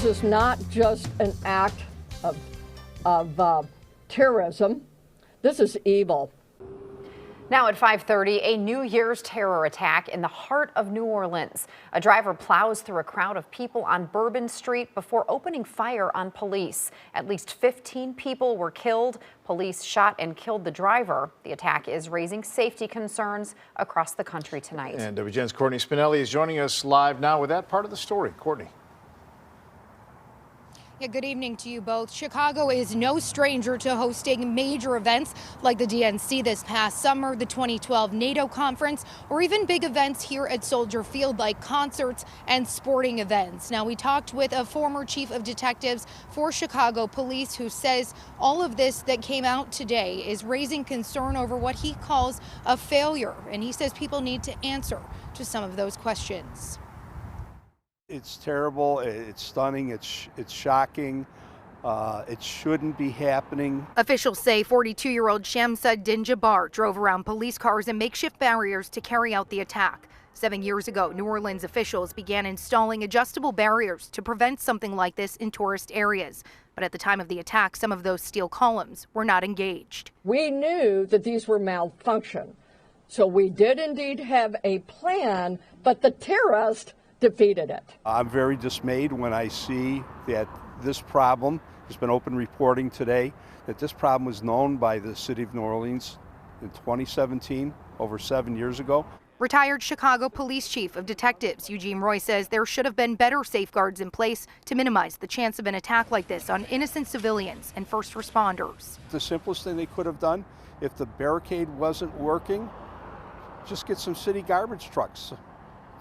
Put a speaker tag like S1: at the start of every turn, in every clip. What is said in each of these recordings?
S1: This is not just an act of terrorism. This is evil.
S2: Now at 5:30, a New Year's terror attack in the heart of New Orleans. A driver plows through a crowd of people on Bourbon Street before opening fire on police. At least 15 people were killed. Police shot and killed the driver. The attack is raising safety concerns across the country tonight.
S3: And WGN's Courtney Spinelli is joining us live now with that part of the story. Courtney.
S4: Yeah, good evening to you both. Chicago is no stranger to hosting major events like the DNC this past summer, the 2012 NATO conference, or even big events here at Soldier Field like concerts and sporting events. Now, we talked with a former chief of detectives for Chicago Police who says all of this that came out today is raising concern over what he calls a failure. And he says people need to answer to some of those questions.
S5: It's terrible, it's stunning, it's shocking, it shouldn't be happening.
S4: Officials say 42-year-old Shamsuddin Jabbar drove around police cars and makeshift barriers to carry out the attack. 7 years ago, New Orleans officials began installing adjustable barriers to prevent something like this in tourist areas. But at the time of the attack, some of those steel columns were not engaged.
S1: We knew that these were malfunction. So we did indeed have a plan, but the terrorist defeated it.
S5: I'm very dismayed when I see that this problem, there's been open reporting today, that this problem was known by the city of New Orleans in 2017, over 7 years ago.
S4: Retired Chicago Police Chief of Detectives Eugene Roy says there should have been better safeguards in place to minimize the chance of an attack like this on innocent civilians and first responders.
S5: The simplest thing they could have done, if the barricade wasn't working, just get some city garbage trucks,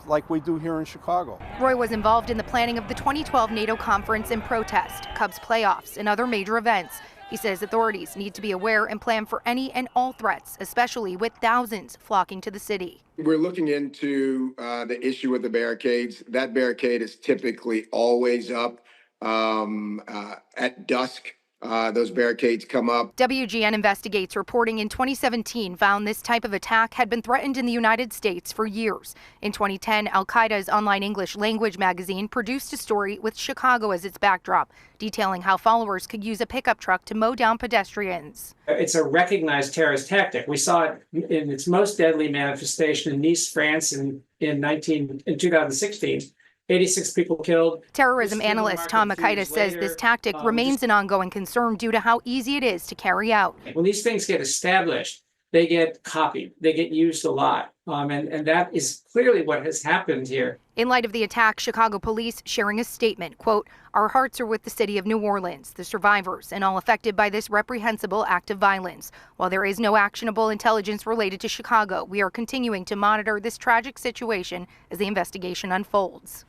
S5: like we do here in Chicago.
S4: Roy was involved in the planning of the 2012 NATO conference and protest, Cubs playoffs, and other major events. He says authorities need to be aware and plan for any and all threats, especially with thousands flocking to the city.
S6: We're looking into the issue with the barricades. That barricade is typically always up at dusk. Those barricades come up.
S4: WGN Investigates reporting in 2017 found this type of attack had been threatened in the United States for years. In 2010, Al-Qaeda's online English language magazine produced a story with Chicago as its backdrop, detailing how followers could use a pickup truck to mow down pedestrians.
S7: It's a recognized terrorist tactic. We saw it in its most deadly manifestation in Nice, France in 2016. 86 people killed.
S4: Terrorism analyst Tom Akaitis says this tactic remains an ongoing concern due to how easy it is to carry out.
S7: When these things get established, they get copied, they get used a lot. And that is clearly what has happened here.
S4: In light of the attack, Chicago police sharing a statement, quote, "Our hearts are with the city of New Orleans, the survivors, and all affected by this reprehensible act of violence. While there is no actionable intelligence related to Chicago, we are continuing to monitor this tragic situation as the investigation unfolds."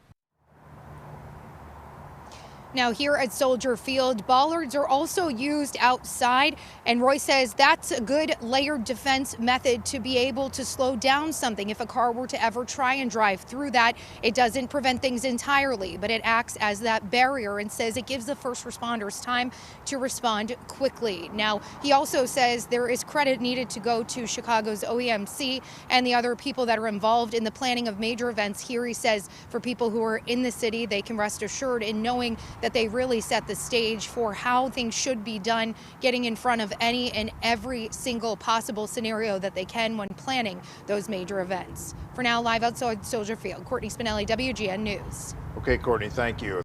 S4: Now here at Soldier Field, bollards are also used outside, and Roy says that's a good layered defense method to be able to slow down something. If a car were to ever try and drive through that, it doesn't prevent things entirely, but it acts as that barrier and says it gives the first responders time to respond quickly. Now, he also says there is credit needed to go to Chicago's OEMC and the other people that are involved in the planning of major events here. He says for people who are in the city, they can rest assured in knowing that they really set the stage for how things should be done, getting in front of any and every single possible scenario that they can when planning those major events. For now, live outside Soldier Field, Courtney Spinelli, WGN News.
S3: Okay, Courtney, thank you.